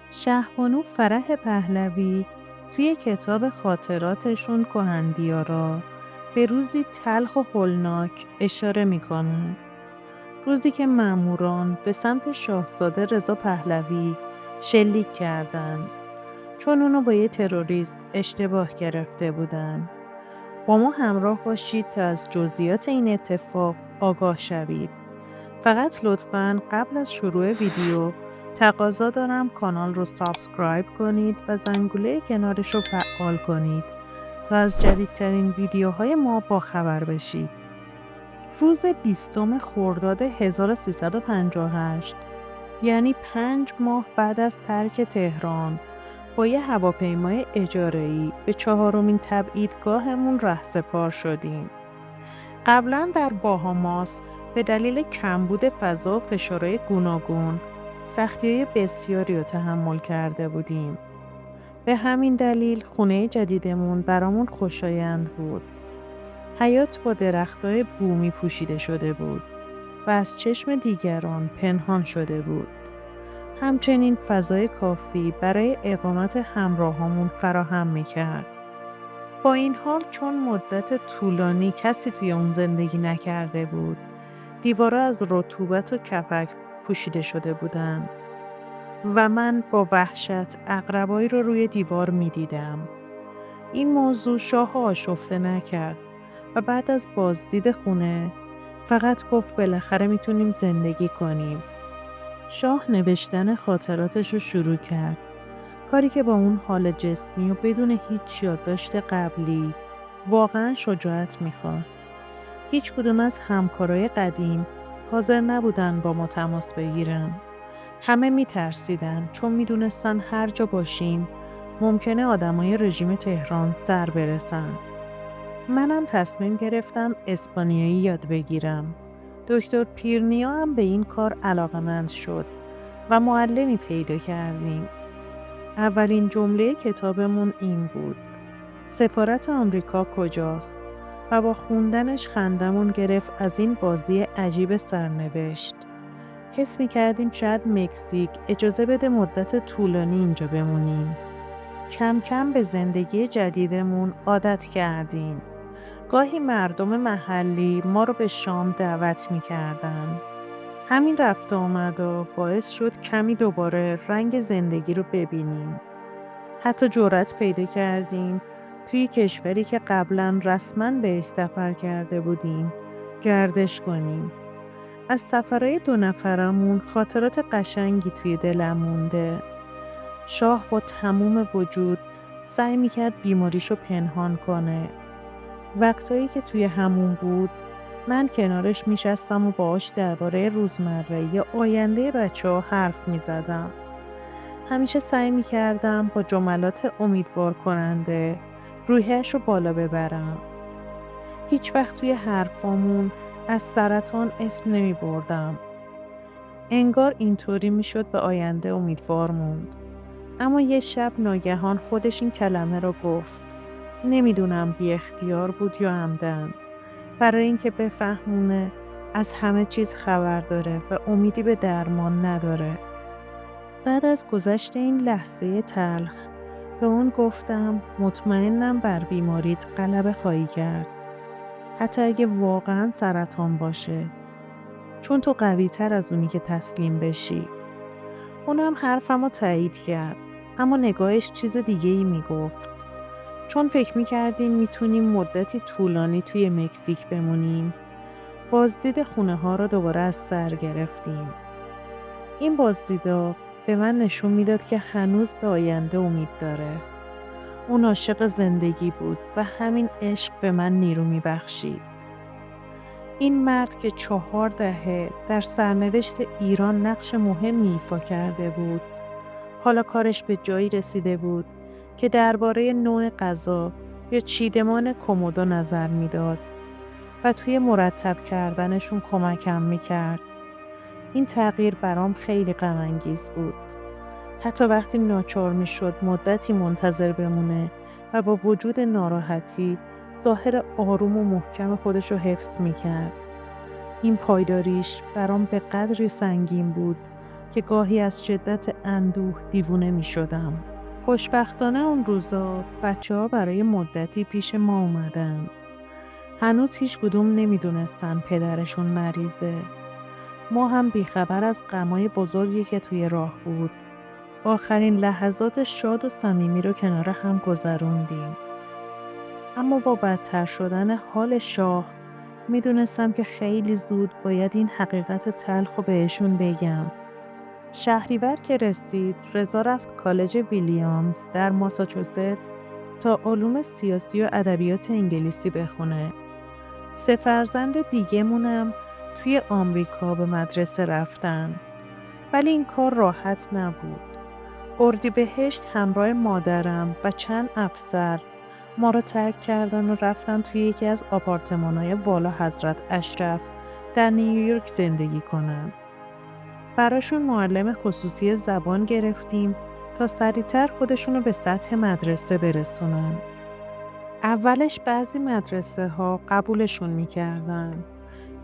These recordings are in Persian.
شهبانو فرح پهلوی توی کتاب خاطراتشون کهندیارا به روزی تلخ و هولناک اشاره میکنه. روزی که ماموران به سمت شاهزاده رضا پهلوی شلیک کردند چون اونو با یه تروریست اشتباه گرفته بودن. با ما همراه باشید تا از جزئیات این اتفاق آگاه شوید. فقط لطفاً قبل از شروع ویدیو تقاضا دارم کانال رو سابسکرایب کنید و زنگوله کنارش رو فعال کنید تا از جدیدترین ویدیوهای ما باخبر بشید. روز 20 خرداد 1358 یعنی 5 ماه بعد از ترک تهران با یه هواپیمای اجاره‌ای به 4مین تبعیدگاهمون رهسپار شدیم. قبلا در باهاماس به دلیل کمبود فضا و فشارهای گوناگون سختی‌های بسیاری رو تحمل کرده بودیم. به همین دلیل خونه جدیدمون برامون خوشایند بود. حیاط با درختای بومی پوشیده شده بود و از چشم دیگران پنهان شده بود. همچنین فضای کافی برای اقامت همراهامون فراهم می‌کرد. با این حال چون مدت طولانی کسی توی اون زندگی نکرده بود، دیوارا از رطوبت و کپک پوشیده شده بودن و من با وحشت عقربایی رو روی دیوار می‌دیدم. این موضوع شاه آشفته نکرد و بعد از بازدید خونه فقط گفت بالاخره میتونیم زندگی کنیم. شاه نوشتن خاطراتش رو شروع کرد. کاری که با اون حال جسمی و بدون هیچ یادداشت قبلی واقعا شجاعت میخواست. هیچ کدوم از همکارای قدیم حاضر نبودن با ما تماس بگیرن. همه میترسیدن چون میدونستن هر جا باشیم ممکنه آدمای رژیم تهران سر برسن. منم تصمیم گرفتم اسپانیایی یاد بگیرم. دکتر پیرنیا هم به این کار علاقمند شد و معلمی پیدا کردیم. اولین جمله کتابمون این بود: سفارت آمریکا کجاست؟ و با خوندنش خندمون گرفت از این بازی عجیب سرنوشت. حس می‌کردیم شاید مکزیک اجازه بده مدت طولانی اینجا بمونیم. کم کم به زندگی جدیدمون عادت کردیم. گاهی مردم محلی ما رو به شام دعوت می‌کردن. همین رفت و آمدا باعث شد کمی دوباره رنگ زندگی رو ببینیم. حتی جرأت پیدا کردیم توی کشوری که قبلا رسما بهش سفر کرده بودیم گردش کنیم. از سفرهای 2 نفرمون خاطرات قشنگی توی دلم مونده. شاه با تموم وجود سعی میکرد بیماریشو پنهان کنه. وقتایی که توی همون بود من کنارش میشستم و باهاش درباره روزمره یا آینده بچه‌ها حرف میزدم. همیشه سعی می‌کردم با جملات امیدوار کننده روحیه‌اش رو بالا ببرم. هیچ وقت توی حرفامون از سرطان اسم نمی‌بردم. انگار اینطوری میشد به آینده امیدوار موند. اما یه شب ناگهان خودش این کلمه رو گفت. نمیدونم بی اختیار بود یا عمدن. برای اینکه بفهمونه از همه چیز خبر داره و امیدی به درمان نداره. بعد از گذشت این لحظه تلخ به اون گفتم مطمئنم بر بیماریت غلبه خواهی کرد. حتی اگه واقعا سرطان باشه. چون تو قوی تر از اونی که تسلیم بشی. اونم حرفمو تایید کرد. اما نگاهش چیز دیگه ای میگفت. چون فکر میکردیم میتونیم مدتی طولانی توی مکزیک بمونیم. بازدید خونه ها رو دوباره از سر گرفتیم. این بازدیدا به من نشون میداد که هنوز به آینده امید داره. اون عاشق زندگی بود و همین عشق به من نیرو میبخشید. این مرد که 4 دهه در سرنوشت ایران نقش مهمی ایفا کرده بود، حالا کارش به جایی رسیده بود که درباره نوع غذا یا چیدمان کمدو نظر میداد و توی مرتب کردنشون کمکم میکرد. این تغییر برام خیلی غم‌انگیز بود. حتی وقتی ناچار میشد مدتی منتظر بمونه و با وجود ناراحتی ظاهر آروم و محکم خودش رو حفظ میکرد. این پایداریش برام به قدری سنگین بود که گاهی از شدت اندوه دیوونه می شدم. خوشبختانه اون روزا بچه‌ها برای مدتی پیش ما اومدن. هنوز هیچ کدوم نمیدونستن پدرشون مریضه. ما هم بیخبر از غمای بزرگی که توی راه بود. آخرین لحظات شاد و صمیمی رو کنار هم گذروندیم. اما با بدتر شدن حال شاه میدونستم که خیلی زود باید این حقیقت تلخ رو بهشون بگم. شهریور که رسید، رضا رفت کالج ویلیامز در ماساچوست تا علوم سیاسی و ادبیات انگلیسی بخونه. 3 فرزند دیگه مونم توی آمریکا به مدرسه رفتن. ولی این کار راحت نبود. اردیبهشت همراه مادرم و چند افسر ما رو ترک کردن و رفتن توی یکی از آپارتمان‌های والا حضرت اشرف در نیویورک زندگی کنن. براشون معلم خصوصی زبان گرفتیم تا سریعتر خودشونو به سطح مدرسه برسونن. اولش بعضی مدرسه ها قبولشون میکردن،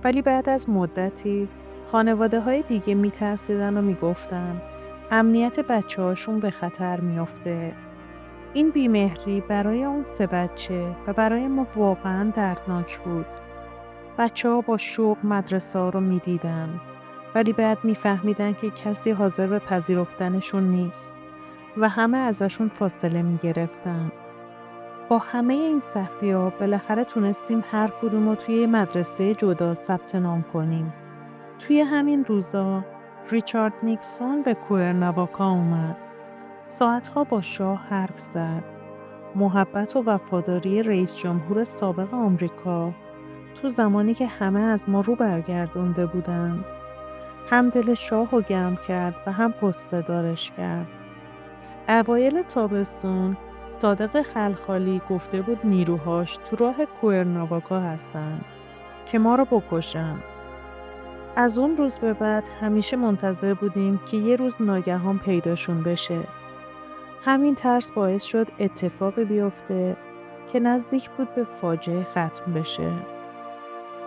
ولی بعد از مدتی خانواده های دیگه میترسیدن و میگفتن امنیت بچه هاشون به خطر میافته. این بیمهری برای اون 3 بچه و برای ما واقعا دردناک بود. بچه ها با شوق مدرسه ها رو میدیدن، ولی بعد میفهمیدن که کسی حاضر به پذیرفتنشون نیست و همه ازشون فاصله میگرفتن. با همه این سختی‌ها بالاخره تونستیم هر کدوم رو توی مدرسه جدا ثبت نام کنیم. توی همین روزا ریچارد نیکسون به کوئرناواکا اومد. ساعتها با شاه حرف زد. محبت و وفاداری رئیس جمهور سابق آمریکا تو زمانی که همه از ما رو برگردونده بودن. هم دل شاه رو گرم کرد و هم قصه دارش کرد. اوایل تابستون صادق خلخالی گفته بود نیروهاش تو راه کوئرناواکا هستن که ما رو بکشن. از اون روز به بعد همیشه منتظر بودیم که یه روز ناگهان پیداشون بشه. همین ترس باعث شد اتفاقی بیفته که نزدیک بود به فاجعه ختم بشه.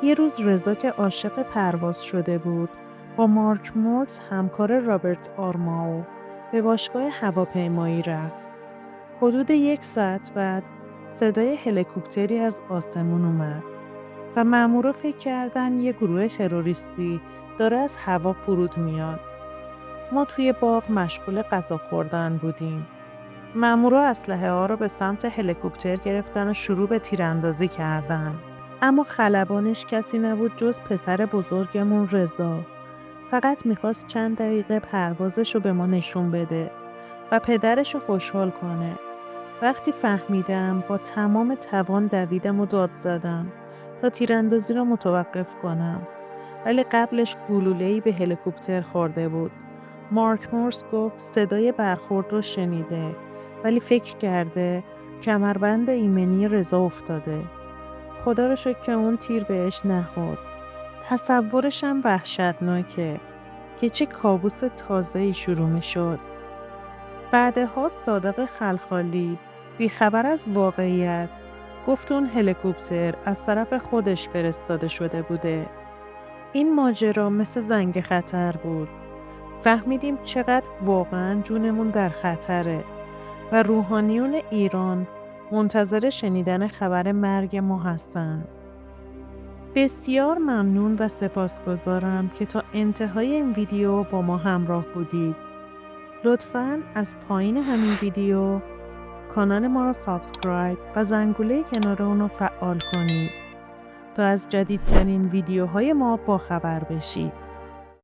یه روز رضا که عاشق پرواز شده بود با مارک مورز همکار رابرت آرماو به باشگاه هواپیمایی رفت. حدود 1 ساعت بعد صدای هلیکوپتری از آسمون اومد و مامورا فکر کردن یه گروه تروریستی داره از هوا فرود میاد. ما توی باغ مشغول غذا خوردن بودیم. مامورا اسلحه ها رو به سمت هلیکوپتر گرفتن و شروع به تیراندازی کردن. اما خلبانش کسی نبود جز پسر بزرگمون رضا. فقط میخواست چند دقیقه پروازش رو به ما نشون بده و پدرش رو خوشحال کنه. وقتی فهمیدم با تمام توان دویدم و داد زدم تا تیراندازی رو متوقف کنم. ولی قبلش گلوله‌ای به هلیکوپتر خورده بود. مارک مورس گفت صدای برخورد رو شنیده، ولی فکر کرده کمربند ایمنی رضا افتاده. خدا رو شکر که اون تیر بهش نخورد. تصورشم وحشتناکه که چه کابوس تازه‌ای شروع می‌شد. بعدها صادق خلخالی بیخبر از واقعیت گفت اون هلیکوپتر از طرف خودش فرستاده شده بوده. این ماجرا مثل زنگ خطر بود. فهمیدیم چقدر واقعا جونمون در خطره و روحانیون ایران منتظر شنیدن خبر مرگ ما هستن. بسیار ممنون و سپاسگزارم که تا انتهای این ویدیو با ما همراه بودید. لطفاً از پایین همین ویدیو کانال ما رو سابسکرایب و زنگوله کنار اون رو فعال کنید تا از جدیدترین ویدیوهای ما باخبر بشید.